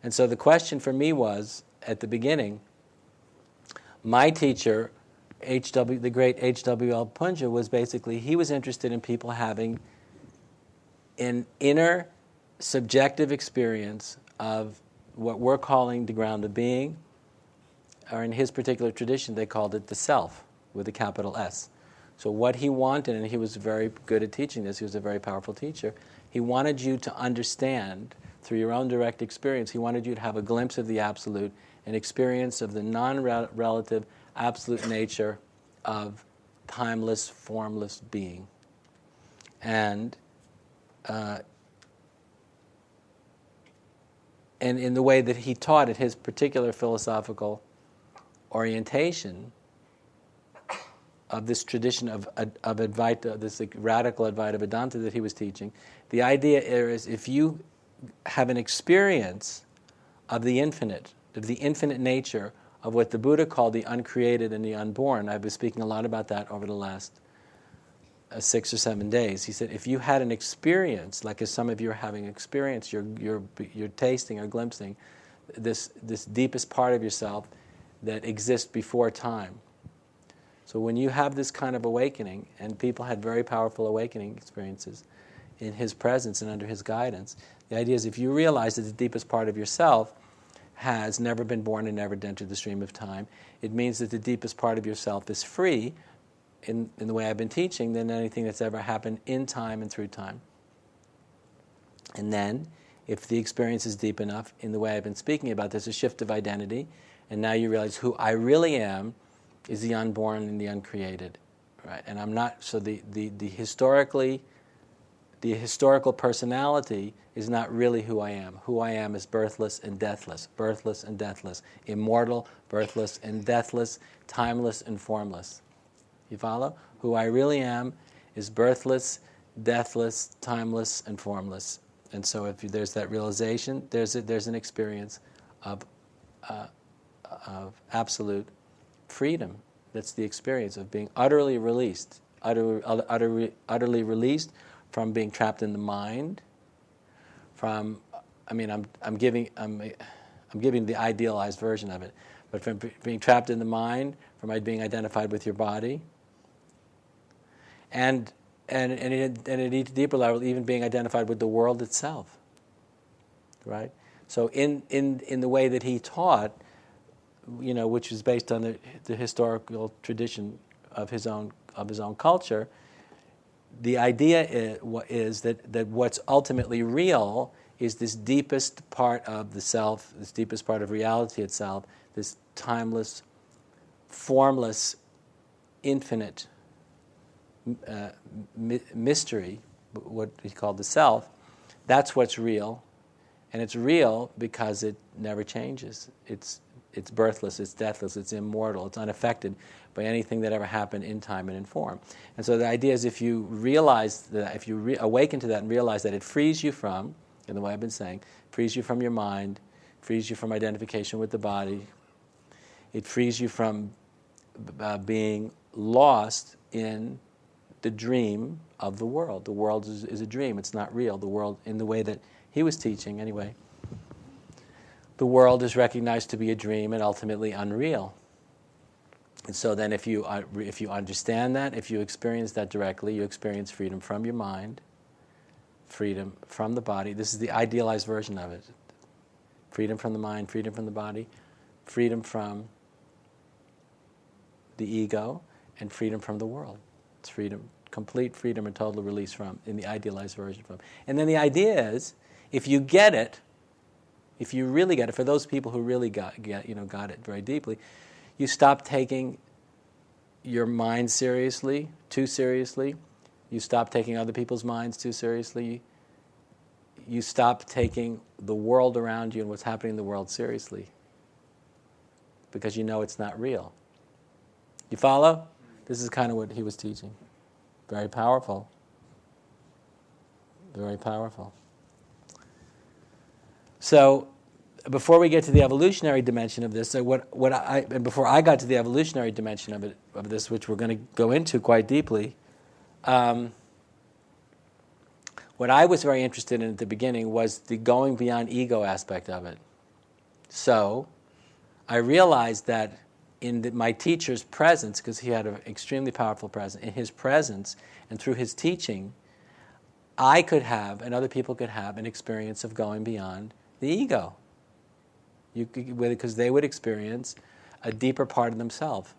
And so the question for me was, at the beginning, my teacher, the great H.W.L. Punja, was basically, he was interested in people having an inner subjective experience of what we're calling the ground of being, or in his particular tradition, they called it the self, with a capital S. So what he wanted, and he was very good at teaching this, he was a very powerful teacher, he wanted you to understand, through your own direct experience, he wanted you to have a glimpse of the absolute, an experience of the non-relative absolute nature of timeless, formless being. And in the way that he taught it, his particular philosophical orientation of this tradition of Advaita, this radical Advaita Vedanta that he was teaching, the idea is if you have an experience of the infinite nature of what the Buddha called the uncreated and the unborn. I've been speaking a lot about that over the last 6 or 7 days. He said, if you had an experience, like as some of you are having experience, you're tasting or glimpsing this deepest part of yourself that exists before time. So when you have this kind of awakening, and people had very powerful awakening experiences in his presence and under his guidance, the idea is if you realize that the deepest part of yourself has never been born and never entered the stream of time, it means that the deepest part of yourself is free, in the way I've been teaching, than anything that's ever happened in time and through time. And then, if the experience is deep enough, in the way I've been speaking about, there's a shift of identity, and now you realize who I really am is the unborn and the uncreated, right? And I'm not, so the historical personality is not really who I am. Who I am is birthless and deathless, immortal, birthless and deathless, timeless and formless. You follow? Who I really am is birthless, deathless, timeless, and formless. And so if there's that realization, there's an experience of absolute freedom. That's the experience of being utterly released, utterly released from being trapped in the mind. I'm giving the idealized version of it, but from being trapped in the mind, from being identified with your body, and at a deeper level, even being identified with the world itself. Right? So in the way that he taught, which is based on the historical tradition of his own culture, the idea is that what's ultimately real is this deepest part of the self, this deepest part of reality itself, this timeless, formless, infinite mystery, what he called the self. That's what's real, and it's real because it never changes. It's birthless, it's deathless, it's immortal, it's unaffected by anything that ever happened in time and in form. And so the idea is if you realize that, if you awaken to that and realize that it frees you from, in the way I've been saying, frees you from your mind, frees you from identification with the body, it frees you from being lost in the dream of the world. The world is a dream, it's not real. The world, in the way that he was teaching anyway, the world is recognized to be a dream and ultimately unreal. And so then if you understand that, if you experience that directly, you experience freedom from your mind, freedom from the body. This is the idealized version of it. Freedom from the mind, freedom from the body, freedom from the ego, and freedom from the world. It's freedom, complete freedom and total release from, in the idealized version from. And then the idea is, if you get it, if you really get it, for those people who really got it very deeply, you stop taking your mind seriously, too seriously. You stop taking other people's minds too seriously. You stop taking the world around you and what's happening in the world seriously, because you know it's not real. You follow? This is kind of what he was teaching. Very powerful. Very powerful. So, before we get to the evolutionary dimension of this, before I got to the evolutionary dimension of this, which we're going to go into quite deeply, what I was very interested in at the beginning was the going beyond ego aspect of it. So I realized that in my teacher's presence, because he had an extremely powerful presence, in his presence and through his teaching, I could have, and other people could have, an experience of going beyond the ego. Because they would experience a deeper part of themselves,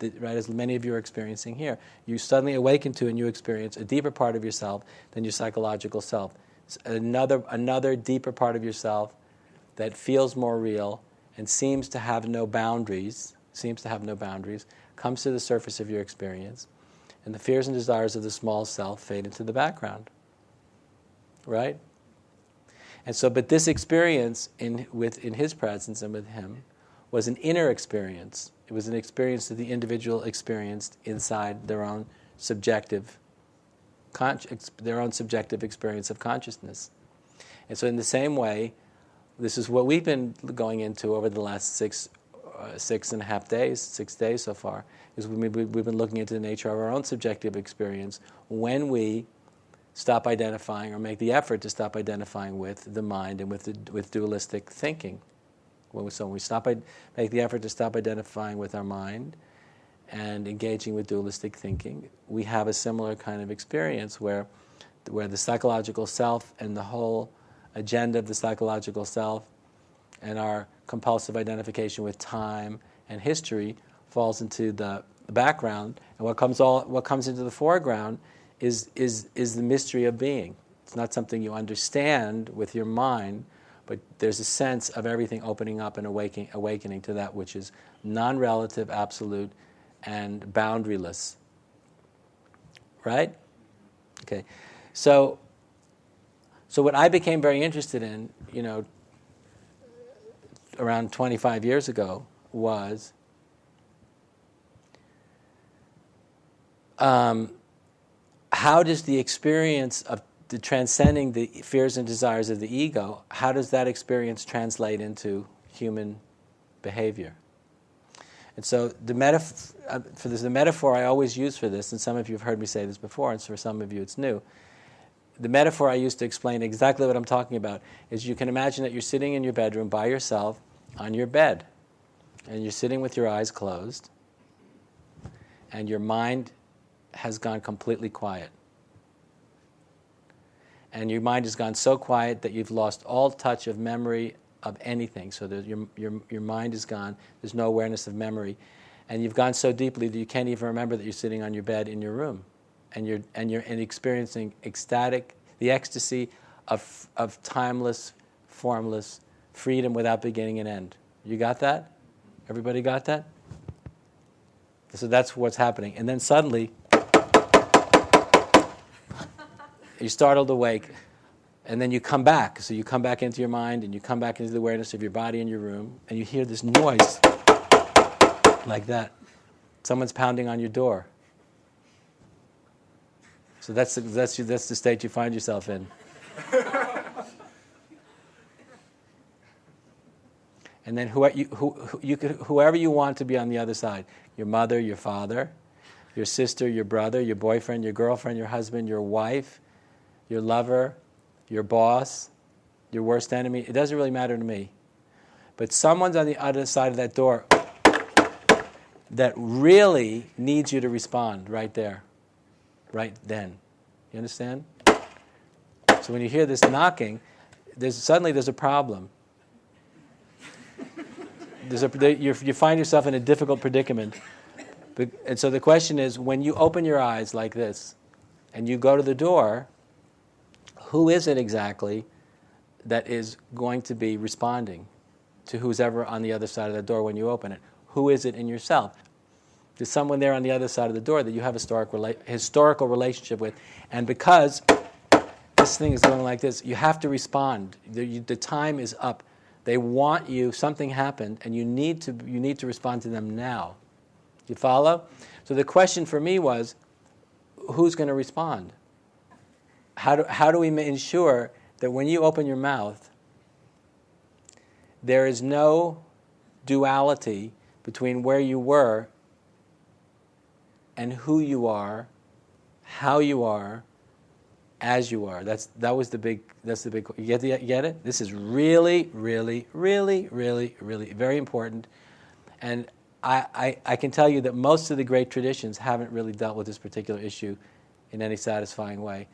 right? As many of you are experiencing here. You suddenly awaken to and you experience a deeper part of yourself than your psychological self. It's another deeper part of yourself that feels more real and seems to have no boundaries, comes to the surface of your experience, and the fears and desires of the small self fade into the background. Right? And so, but this experience in his presence and with him was an inner experience. It was an experience that the individual experienced inside their own subjective experience of consciousness. And so in the same way, this is what we've been going into over the last 6 days so far, is we've been looking into the nature of our own subjective experience when we stop identifying or make the effort to stop identifying with the mind and with dualistic thinking. So when we make the effort to stop identifying with our mind and engaging with dualistic thinking, we have a similar kind of experience where the psychological self and the whole agenda of the psychological self and our compulsive identification with time and history falls into the background, and what comes into the foreground is the mystery of being. It's not something you understand with your mind, but there's a sense of everything opening up and awakening to that which is non-relative, absolute, and boundaryless. Right? Okay. So what I became very interested in, around 25 years ago, was how does the experience of the transcending the fears and desires of the ego, how does that experience translate into human behavior? And so the metaphor I always use for this, and some of you have heard me say this before, and for some of you it's new. The metaphor I use to explain exactly what I'm talking about is you can imagine that you're sitting in your bedroom by yourself on your bed, and you're sitting with your eyes closed, and your mind has gone completely quiet. And your mind has gone so quiet that you've lost all touch of memory of anything. So your mind is gone. There's no awareness of memory, and you've gone so deeply that you can't even remember that you're sitting on your bed in your room, and you're experiencing the ecstasy of timeless, formless freedom without beginning and end. You got that? Everybody got that? So that's what's happening, and then suddenly you're startled awake, and then you come back. So you come back into your mind, and you come back into the awareness of your body in your room, and you hear this noise like that. Someone's pounding on your door. So that's the state you find yourself in. And then whoever you want to be on the other side, your mother, your father, your sister, your brother, your boyfriend, your girlfriend, your husband, your wife, your lover, your boss, your worst enemy, it doesn't really matter to me. But someone's on the other side of that door that really needs you to respond right there, right then. You understand? So when you hear this knocking, suddenly there's a problem. You find yourself in a difficult predicament. And so the question is, when you open your eyes like this and you go to the door, who is it exactly that is going to be responding to who's ever on the other side of the door when you open it? Who is it in yourself? There's someone there on the other side of the door that you have a historical relationship with, and because this thing is going like this, you have to respond. The time is up. They want you. Something happened, and you need to respond to them now. You follow? So the question for me was, who's going to respond? How do we ensure that when you open your mouth, there is no duality between where you were and who you are, how you are, as you are. That's the big. You get it? This is really, really, really, really, really very important. And I can tell you that most of the great traditions haven't really dealt with this particular issue in any satisfying way.